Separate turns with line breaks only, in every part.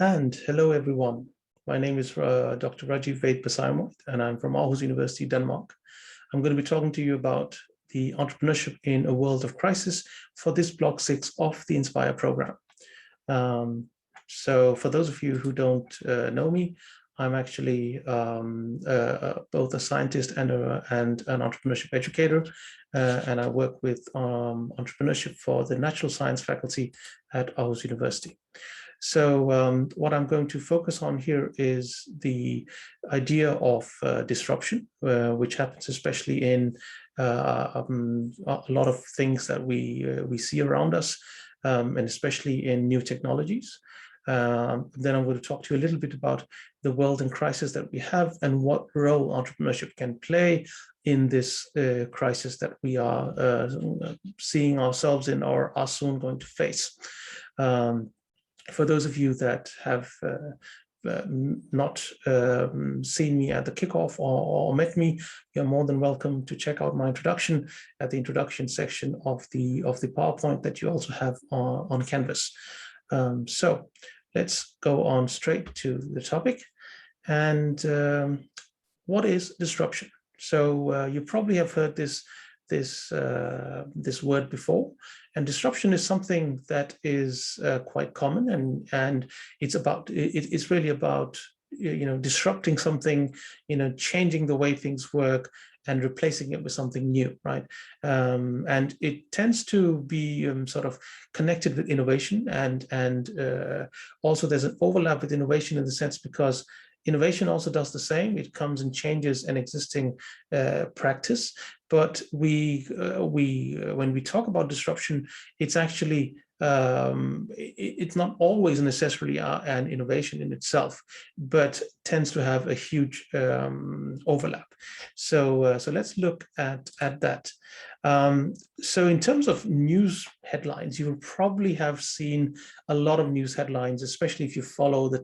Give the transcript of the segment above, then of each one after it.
And hello, everyone. My name is Dr. Rajiv Ved Pasaimoit, and I'm from Aarhus University, Denmark. I'm going to be talking to you about the entrepreneurship in a world of crisis for this block 6 of the Inspire program. So for those of you who don't know me, I'm actually both a scientist and an entrepreneurship educator, and I work with entrepreneurship for the natural science faculty at Aarhus University. So what I'm going to focus on here is the idea of disruption, which happens especially in a lot of things that we see around us, and especially in new technologies. Then I'm going to talk to you a little bit about the world in crisis that we have and what role entrepreneurship can play in this crisis that we are seeing ourselves in or are soon going to face. For those of you that have not seen me at the kickoff or met me, you're more than welcome to check out my introduction at the introduction section of the PowerPoint that you also have on Canvas. So let's go on straight to the topic. And what is disruption? So you probably have heard this word before, and disruption is something that is quite common, and it's really about disrupting something, changing the way things work and replacing it with something new, right? And it tends to be sort of connected with innovation, and also there's an overlap with innovation in the sense because innovation also does the same. It comes and changes an existing practice. But when we talk about disruption, it's actually it's not always necessarily an innovation in itself, but tends to have a huge overlap. So let's look at that. So in terms of news headlines, you will probably have seen a lot of news headlines, especially if you follow the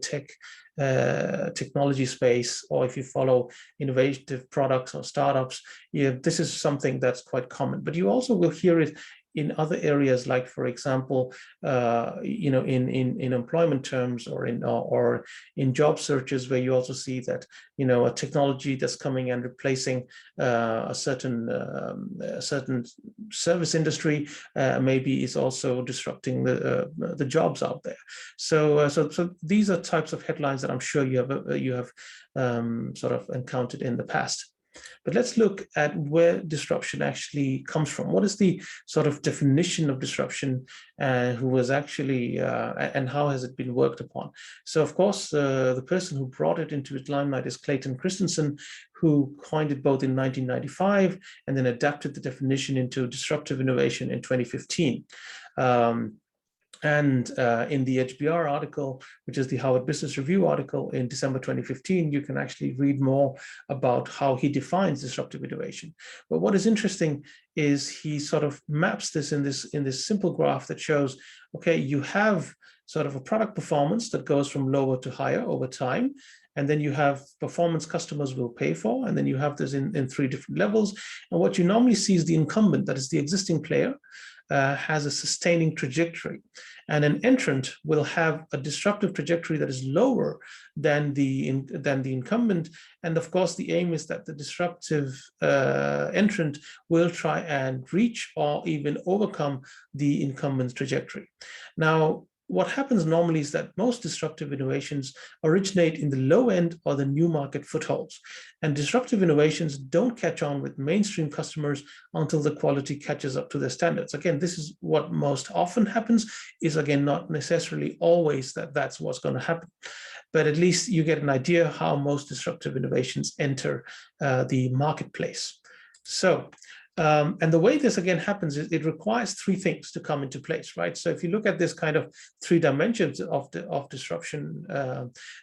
technology space, or if you follow innovative products or startups. This is something that's quite common, but you also will hear it in other areas, like, for example, in employment terms, or in job searches, where you also see that a technology that's coming and replacing a certain service industry maybe is also disrupting the jobs out there. So these are types of headlines that I'm sure you have sort of encountered in the past. But let's look at where disruption actually comes from. What is the sort of definition of disruption, who was actually, and how has it been worked upon? So, of course, the person who brought it into its limelight is Clayton Christensen, who coined it both in 1995 and then adapted the definition into disruptive innovation in 2015. And in the HBR article, which is the Harvard Business Review article in December 2015, you can actually read more about how he defines disruptive innovation. But what is interesting is he sort of maps this in this simple graph that shows, okay, you have sort of a product performance that goes from lower to higher over time. And then you have performance customers will pay for, and then you have this in 3 different levels. And what you normally see is the incumbent, that is the existing player, has a sustaining trajectory, and an entrant will have a disruptive trajectory that is lower than the incumbent. And of course, the aim is that the disruptive entrant will try and reach or even overcome the incumbent's trajectory. Now, what happens normally is that most disruptive innovations originate in the low end or the new market footholds. And disruptive innovations don't catch on with mainstream customers until the quality catches up to their standards. Again, this is what most often happens, is again, not necessarily always that's what's going to happen. But at least you get an idea how most disruptive innovations enter the marketplace. So, and the way this again happens is it requires 3 things to come into place, right? So if you look at this kind of 3 dimensions of disruption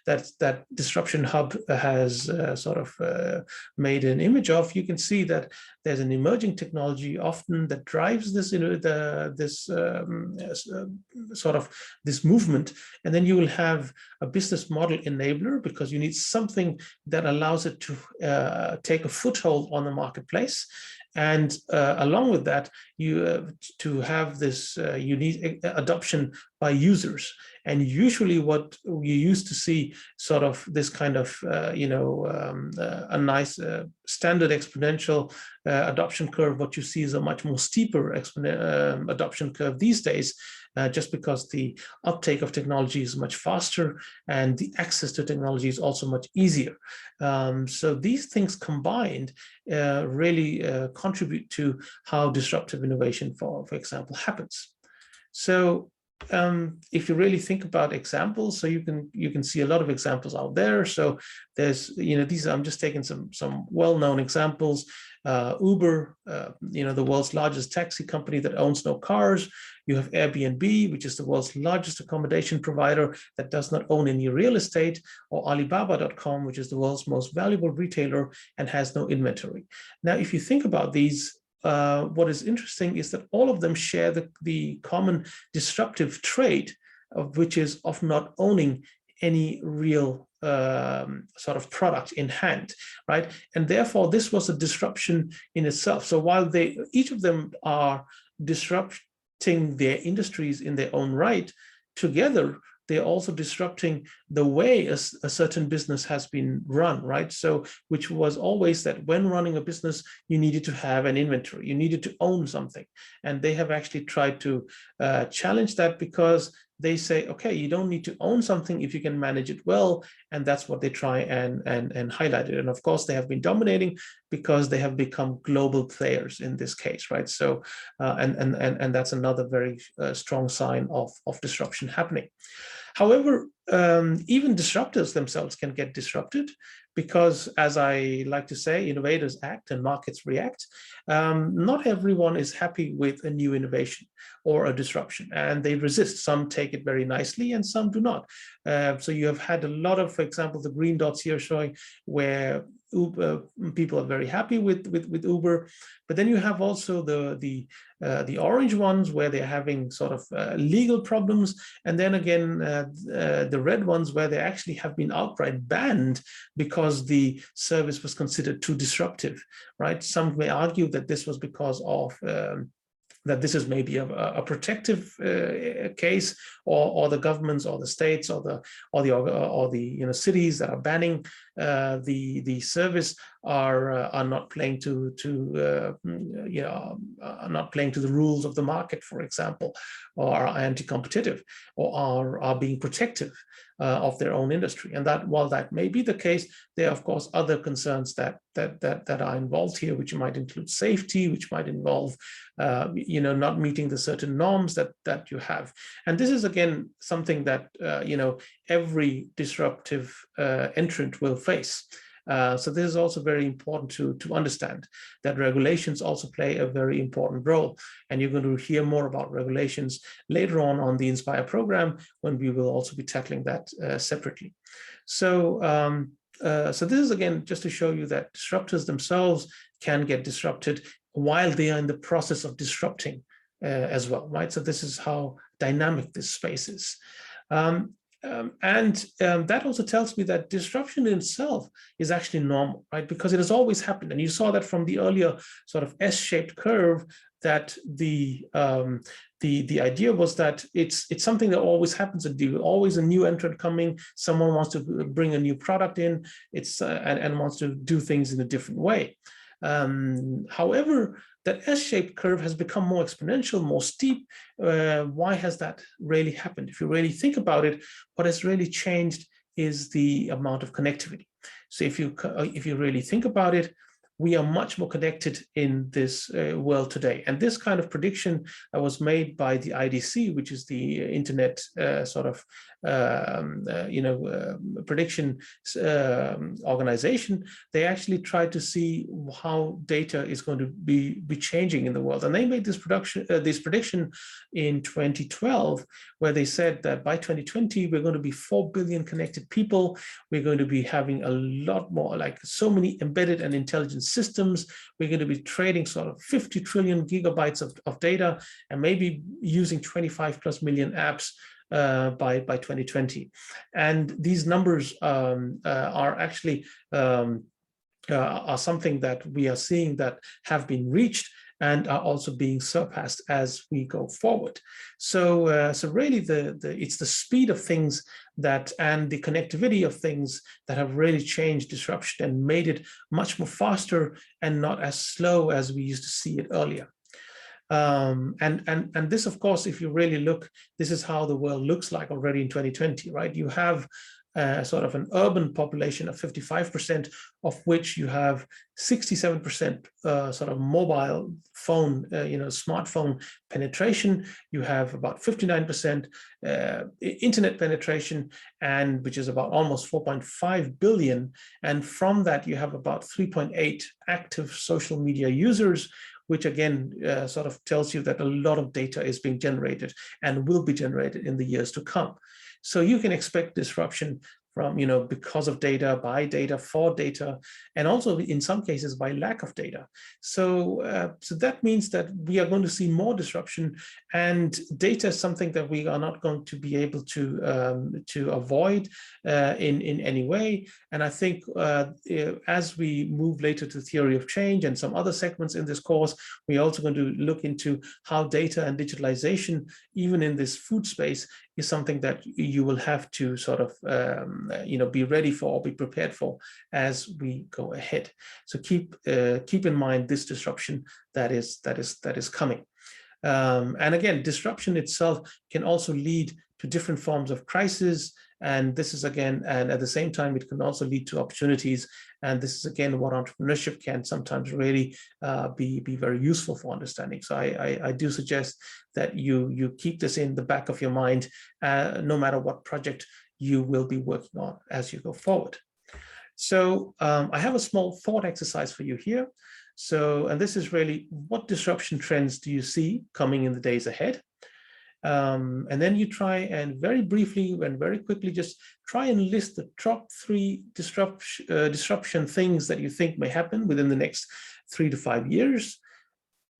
that Disruption Hub has sort of made an image of, you can see that there's an emerging technology often that drives this, sort of this movement, and then you will have a business model enabler, because you need something that allows it to take a foothold on the marketplace. And along with that, to have this, you need adoption by users. And usually what you used to see sort of this kind of, a nice standard exponential adoption curve, what you see is a much more steeper adoption curve these days, just because the uptake of technology is much faster and the access to technology is also much easier. So these things combined really contribute to how disruptive innovation, for example, happens. So if you really think about examples, so you can see a lot of examples out there. So there's, these, I'm just taking some well-known examples. Uber, the world's largest taxi company that owns no cars. You have Airbnb, which is the world's largest accommodation provider that does not own any real estate, or Alibaba.com, which is the world's most valuable retailer and has no inventory. Now, if you think about these, what is interesting is that all of them share the common disruptive trait, of which is of not owning any real sort of product in hand, right? And therefore, this was a disruption in itself. So while each of them are disrupting their industries in their own right, together, they're also disrupting the way a certain business has been run, right? So, which was always that when running a business, you needed to have an inventory, you needed to own something. And they have actually tried to challenge that, because they say, okay, you don't need to own something if you can manage it well. And that's what they try and highlight it. And of course, they have been dominating because they have become global players in this case, right? So, and that's another very strong sign of disruption happening. However, even disruptors themselves can get disrupted, because, as I like to say, innovators act and markets react. Not everyone is happy with a new innovation or a disruption, and they resist. Some take it very nicely and some do not. So you have had a lot of, for example, the green dots here showing where people are very happy with Uber, but then you have also the orange ones where they're having sort of legal problems, and then again the red ones where they actually have been outright banned because the service was considered too disruptive, right? Some may argue that this was because of that this is maybe a protective case, or the governments or the states or the cities that are banning the service are not playing are not playing to the rules of the market, for example, or are anti-competitive, or are being protective of their own industry. And that, while that may be the case, there are of course other concerns that are involved here, which might include safety, which might involve not meeting the certain norms that you have. And this is again something that every disruptive entrant will face. So this is also very important to understand that regulations also play a very important role. And you're going to hear more about regulations later on the Inspire program, when we will also be tackling that separately. So, so this is again just to show you that disruptors themselves can get disrupted while they are in the process of disrupting as well, right? So this is how dynamic this space is. That also tells me that disruption in itself is actually normal, right? Because it has always happened. And you saw that from the earlier sort of S-shaped curve, that the idea was that it's something that always happens. Always a new entrant coming, someone wants to bring a new product in, and wants to do things in a different way. However, that S-shaped curve has become more exponential, more steep. Why has that really happened? If you really think about it, what has really changed is the amount of connectivity. So if you really think about it, we are much more connected in this world today. And this kind of prediction that was made by the IDC, which is the Internet prediction organization, they actually tried to see how data is going to be changing in the world. And they made this prediction in 2012, where they said that by 2020, we're going to be 4 billion connected people. We're going to be having a lot more, like so many embedded and intelligent systems. We're going to be trading sort of 50 trillion gigabytes of data, and maybe using 25 plus million apps by 2020. And these numbers are actually are something that we are seeing that have been reached and are also being surpassed as we go forward. So, so really, it's the speed of things that and the connectivity of things that have really changed disruption and made it much more faster and not as slow as we used to see it earlier. And this, of course, if you really look, this is how the world looks like already in 2020, right? You have sort of an urban population of 55%, of which you have 67% sort of mobile phone, smartphone penetration. You have about 59% internet penetration, and which is about almost 4.5 billion. And from that, you have about 3.8 active social media users, which again sort of tells you that a lot of data is being generated and will be generated in the years to come. So you can expect disruption from, because of data, by data, for data, and also in some cases by lack of data. So, so that means that we are going to see more disruption, and data is something that we are not going to be able to avoid in any way. And I think as we move later to theory of change and some other segments in this course, we're also going to look into how data and digitalization, even in this food space, is something that you will have to sort of be ready for, or be prepared for as we go ahead. So keep in mind this disruption that is coming. And again, disruption itself can also lead to different forms of crisis. And this is again, and at the same time, it can also lead to opportunities. And this is again what entrepreneurship can sometimes really be very useful for understanding. So I do suggest that you keep this in the back of your mind, no matter what project you will be working on as you go forward. So I have a small thought exercise for you here. So, and this is really, what disruption trends do you see coming in the days ahead? And then you try and very briefly and very quickly just try and list the top 3 disruption things that you think may happen within the next 3 to 5 years.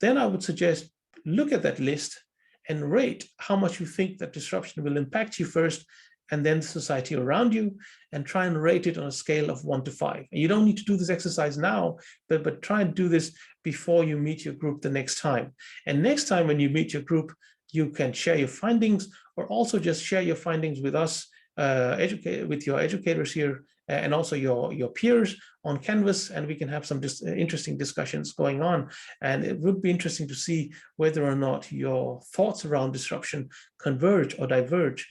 Then I would suggest look at that list and rate how much you think that disruption will impact you first, and then the society around you, and try and rate it on a scale of 1 to 5. And you don't need to do this exercise now, but try and do this before you meet your group the next time. And next time when you meet your group, you can share your findings, or also just share your findings with us, with your educators here, and also your peers on Canvas, and we can have some interesting discussions going on. And it would be interesting to see whether or not your thoughts around disruption converge or diverge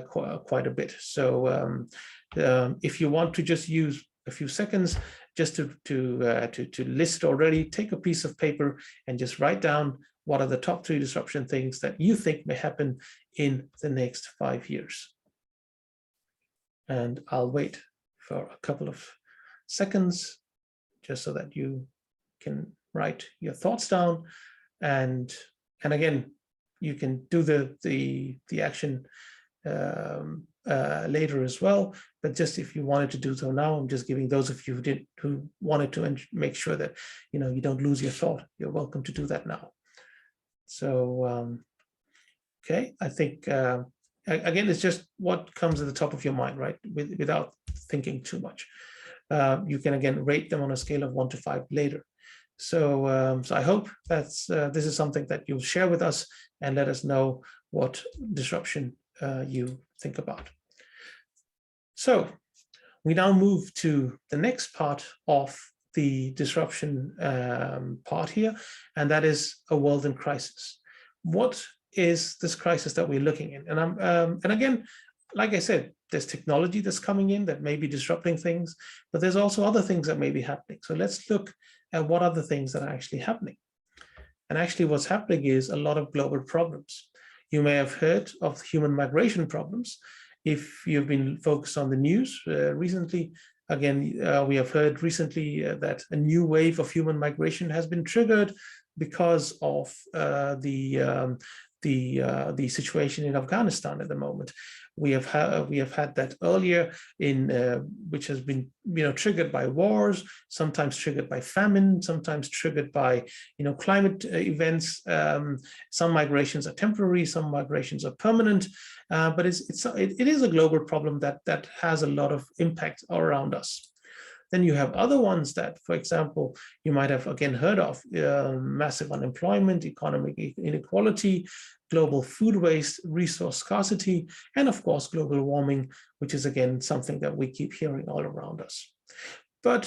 quite a bit. So if you want to just use a few seconds just to list already, take a piece of paper and just write down what are the top 3 disruption things that you think may happen in the next 5 years. And I'll wait for a couple of seconds just so that you can write your thoughts down. And again, you can do the action later as well, but just if you wanted to do so now, I'm just giving those of you who wanted to make sure that you don't lose your thought. You're welcome to do that now. So okay, I think again, it's just what comes at the top of your mind, right? Without thinking too much. You can again rate them on a scale of 1 to 5 later. So so I hope that's this is something that you'll share with us and let us know what disruption you think about. So we now move to the next part of the disruption part here, and that is a world in crisis. What is this crisis that we're looking in? And again, like I said, there's technology that's coming in that may be disrupting things, but there's also other things that may be happening. So let's look at what are the things that are actually happening. And actually what's happening is a lot of global problems. You may have heard of human migration problems. If you've been focused on the news recently, again, we have heard recently that a new wave of human migration has been triggered because of the situation in Afghanistan at the moment. We have had that earlier in which has been triggered by wars, sometimes triggered by famine, sometimes triggered by climate events. Some migrations are temporary, some migrations are permanent, but it is a global problem that has a lot of impact around us. Then you have other ones that, for example, you might have again heard of: massive unemployment, economic inequality, global food waste, resource scarcity, and of course, global warming, which is again something that we keep hearing all around us. But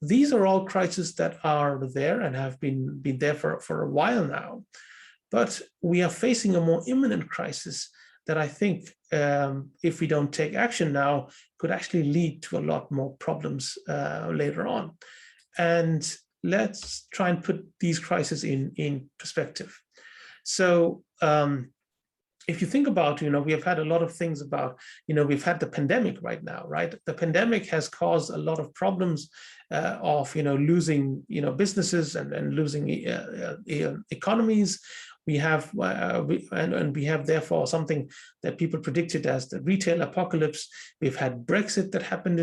these are all crises that are there and have been there for a while now. But we are facing a more imminent crisis that I think, if we don't take action now, could actually lead to a lot more problems later on. And let's try and put these crises in perspective. So if you think about, we have had a lot of things about, we've had the pandemic right now, right? The pandemic has caused a lot of problems of, losing, businesses and losing economies. We have, and we have therefore something that people predicted as the retail apocalypse. We've had Brexit that happened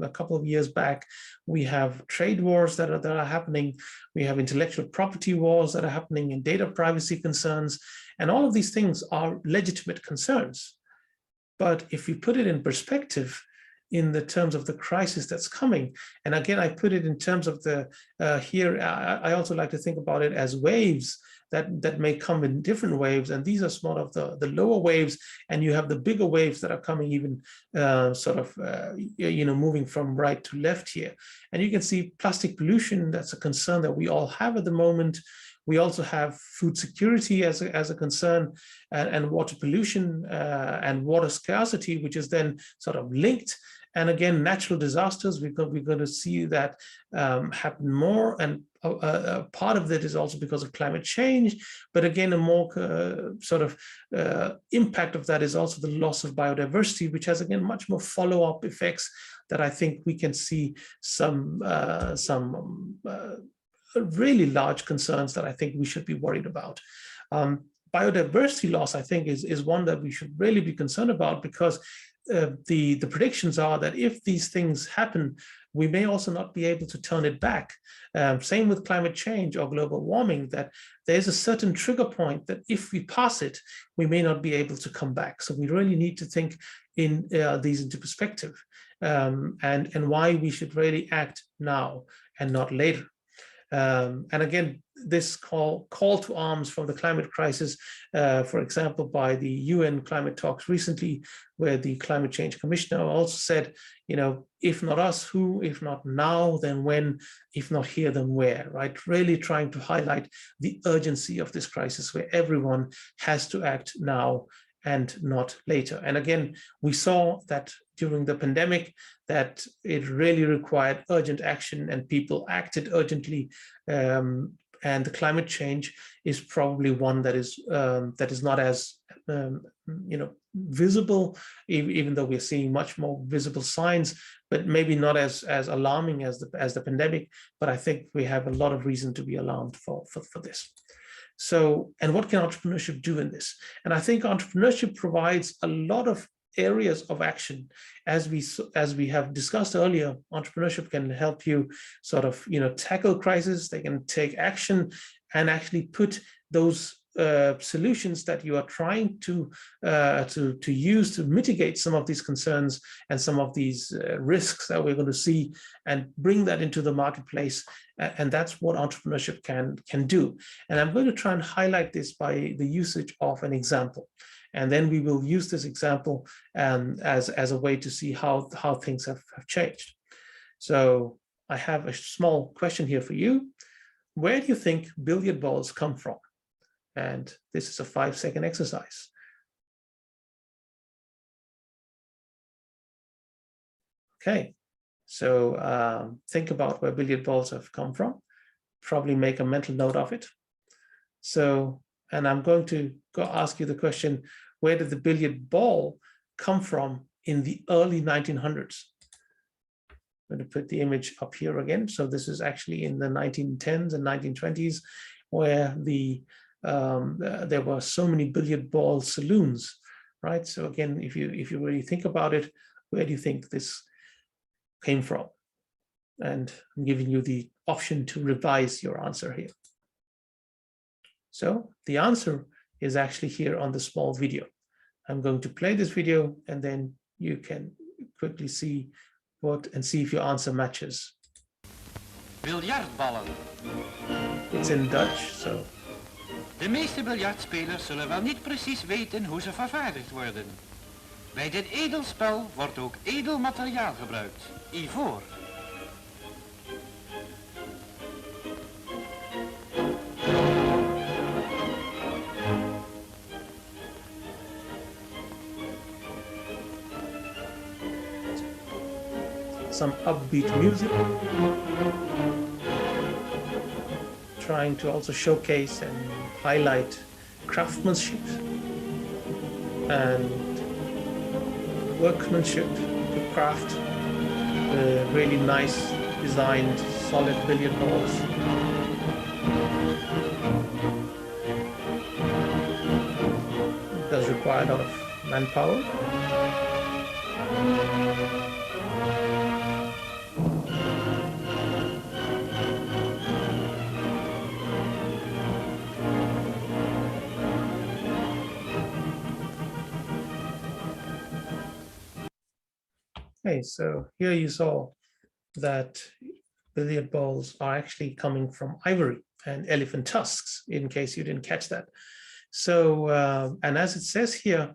a couple of years back. We have trade wars that are happening. We have intellectual property wars that are happening, and data privacy concerns. And all of these things are legitimate concerns. But if we put it in perspective, in the terms of the crisis that's coming, and again, I put it in terms of the, here, I also like to think about it as waves that may come in different waves, and these are sort of the lower waves, and you have the bigger waves that are coming even moving from right to left here. And you can see plastic pollution, that's a concern that we all have at the moment. We also have food security as a concern, and water pollution and water scarcity, which is then sort of linked. And again, natural disasters, we're going to see that happen more. And part of that is also because of climate change. But again, a more impact of that is also the loss of biodiversity, which has, again, much more follow-up effects that I think we can see some really large concerns that I think we should be worried about. Biodiversity loss, I think, is one that we should really be concerned about, because the predictions are that if these things happen, we may also not be able to turn it back. Same with climate change or global warming, that there's a certain trigger point that if we pass it, we may not be able to come back. So we really need to think in these into perspective, and why we should really act now and not later. And again, this call to arms from the climate crisis, for example, by the UN climate talks recently, where the climate change commissioner also said, if not us, who? If not now, then when? If not here, then where, right? Really trying to highlight the urgency of this crisis, where everyone has to act now and not later. And again, we saw that during the pandemic, that it really required urgent action, and people acted urgently. And the climate change is probably one that is not as visible, even though we're seeing much more visible signs, but maybe not as alarming as the pandemic. But I think we have a lot of reason to be alarmed for this. So, and what can entrepreneurship do in this? And I think entrepreneurship provides a lot of areas of action. As we have discussed earlier, entrepreneurship can help you sort of tackle crises. They can take action and actually put those solutions that you are trying to use to mitigate some of these concerns and some of these risks that we're going to see, and bring that into the marketplace. And that's what entrepreneurship can do. And I'm going to try and highlight this by the usage of an example. And then we will use this example as a way to see how things have changed. So I have a small question here for you. Where do you think billiard balls come from? And this is a 5-second exercise. Okay, so think about where billiard balls have come from. Probably make a mental note of it. So, and I'm going to ask you the question, where did the billiard ball come from in the early 1900s? I'm going to put the image up here again. So this is actually in the 1910s and 1920s, where there were so many billiard ball saloons, right? So again, if you really think about it, where do you think this came from? And I'm giving you the option to revise your answer here. So the answer is actually here on the small video. I'm going to play this video, and then you can quickly see What, and see if your answer matches.
Biljartballen.
It's in Dutch, so.
De meeste biljartspelers zullen wel niet precies weten hoe ze vervaardigd worden. Bij dit edelspel wordt ook edel materiaal gebruikt, ivoor.
Some upbeat music, trying to also showcase and highlight craftsmanship and workmanship to craft really nice designed solid billiard balls. It does require a lot of manpower. Okay, so here you saw that billiard balls are actually coming from ivory and elephant tusks, in case you didn't catch that. So, and as it says here,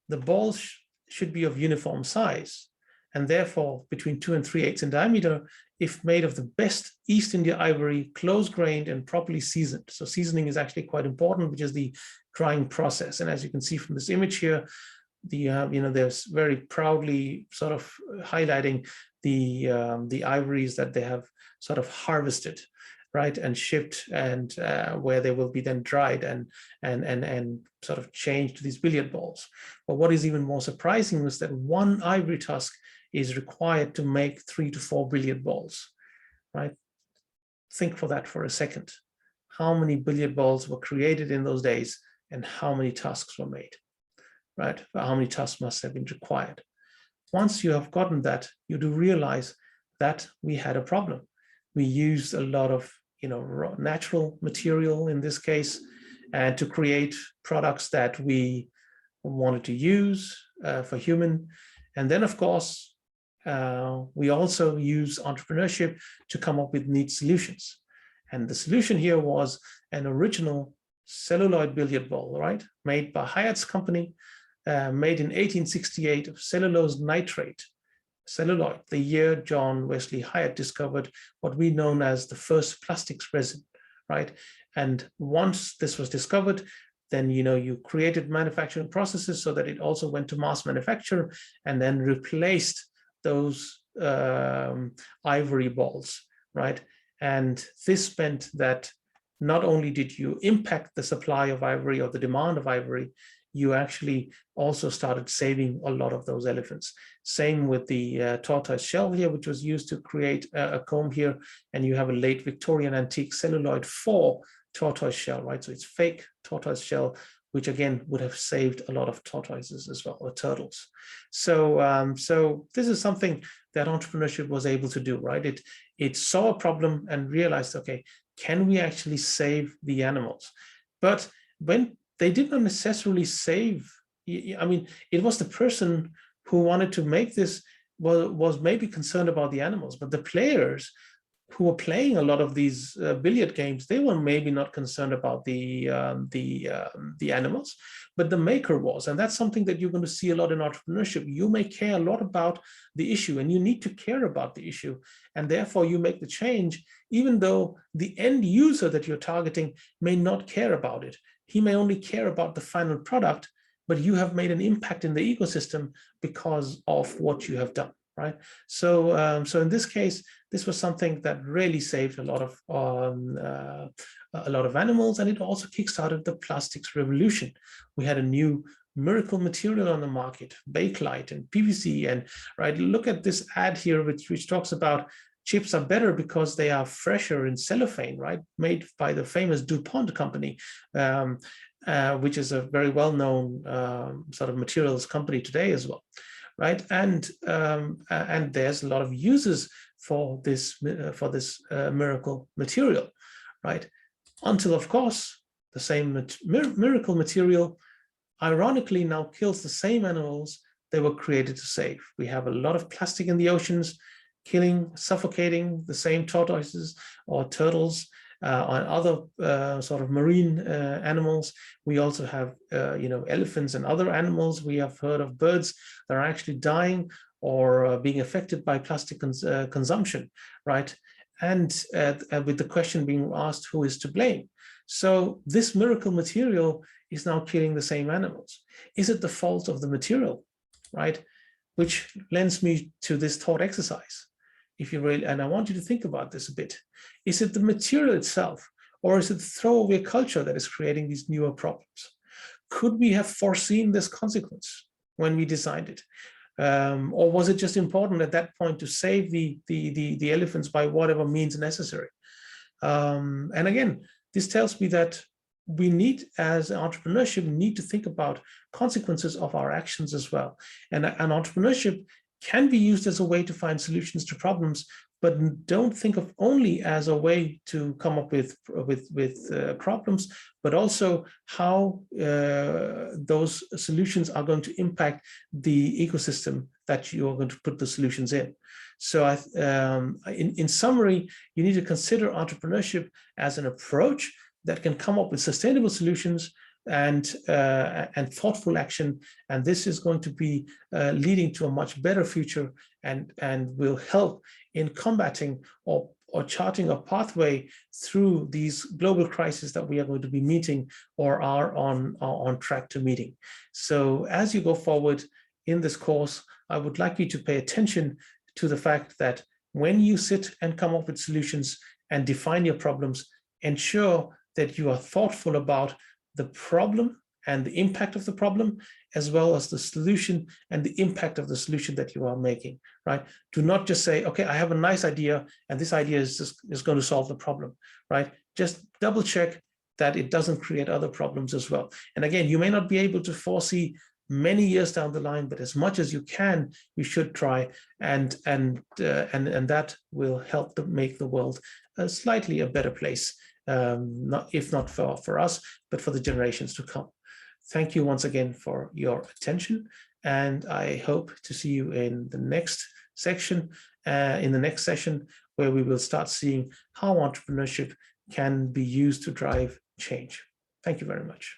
the balls should be of uniform size, and therefore between 2 and 3/8 in diameter, if made of the best East India ivory, close-grained and properly seasoned. So seasoning is actually quite important, which is the drying process. And as you can see from this image here, there's very proudly sort of highlighting the ivories that they have sort of harvested, right, and shipped, and where they will be then dried and sort of changed to these billiard balls. But what is even more surprising was that one ivory tusk is required to make 3 to 4 billiard balls, right? Think for that for a second. How many billiard balls were created in those days, and how many tusks were made? Right? How many tusks must have been required? Once you have gotten that, you do realize that we had a problem. We used a lot of natural material in this case, and to create products that we wanted to use for human. And then, of course, we also use entrepreneurship to come up with neat solutions. And the solution here was an original celluloid billiard ball, right? Made by Hyatt's company. Made in 1868 of cellulose nitrate, celluloid, the year John Wesley Hyatt discovered what we know as the first plastics resin, right? And once this was discovered, then you created manufacturing processes so that it also went to mass manufacture, and then replaced those ivory balls, right? And this meant that not only did you impact the supply of ivory or the demand of ivory, you actually also started saving a lot of those elephants. Same with the tortoise shell here, which was used to create a comb here. And you have a late Victorian antique celluloid for tortoise shell, right? So it's fake tortoise shell, which again would have saved a lot of tortoises as well, or turtles. So, so this is something that entrepreneurship was able to do, right? It saw a problem and realized, okay, can we actually save the animals? But when they did not necessarily save, I mean, it was the person who wanted to make this was maybe concerned about the animals, but the players who were playing a lot of these billiard games, they were maybe not concerned about the animals, but the maker was. And that's something that you're going to see a lot in entrepreneurship. You may care a lot about the issue, and you need to care about the issue. And therefore you make the change, even though the end user that you're targeting may not care about it. He may only care about the final product, but you have made an impact in the ecosystem because of what you have done, right? So, so in this case, this was something that really saved a lot of animals, and it also kickstarted the plastics revolution. We had a new miracle material on the market, bakelite and PVC, and right. Look at this ad here, which talks about chips are better because they are fresher in cellophane, right? Made by the famous DuPont company, which is a very well-known sort of materials company today as well, right? And there's a lot of uses for this miracle material, right? Until, of course, the same miracle material ironically now kills the same animals they were created to save. We have a lot of plastic in the oceans, killing, suffocating the same tortoises or turtles, on other sort of marine animals. We also have, elephants and other animals. We have heard of birds that are actually dying or being affected by plastic consumption, right? And with the question being asked, who is to blame? So this miracle material is now killing the same animals. Is it the fault of the material, right? Which lends me to this thought exercise. If you really, and I want you to think about this a bit. Is it the material itself, or is it the throwaway culture that is creating these newer problems? Could we have foreseen this consequence when we designed it? Or was it just important at that point to save the elephants by whatever means necessary? And again, this tells me that we need, as entrepreneurship, need to think about consequences of our actions as well. And entrepreneurship can be used as a way to find solutions to problems, but don't think of only as a way to come up with problems, but also how those solutions are going to impact the ecosystem that you're going to put the solutions in. So in summary, you need to consider entrepreneurship as an approach that can come up with sustainable solutions and thoughtful action, and this is going to be leading to a much better future, and will help in combating or charting a pathway through these global crises that we are going to be meeting or are on track to meeting. So as you go forward in this course, I would like you to pay attention to the fact that when you sit and come up with solutions and define your problems, ensure that you are thoughtful about the problem and the impact of the problem, as well as the solution and the impact of the solution that you are making, right? Do not just say, okay, I have a nice idea and this idea is going to solve the problem, right? Just double check that it doesn't create other problems as well. And again, you may not be able to foresee many years down the line, but as much as you can, you should try, and that will help to make the world slightly a better place. If not for us, but for the generations to come. Thank you once again for your attention, and I hope to see you in the next section, where we will start seeing how entrepreneurship can be used to drive change. Thank you very much.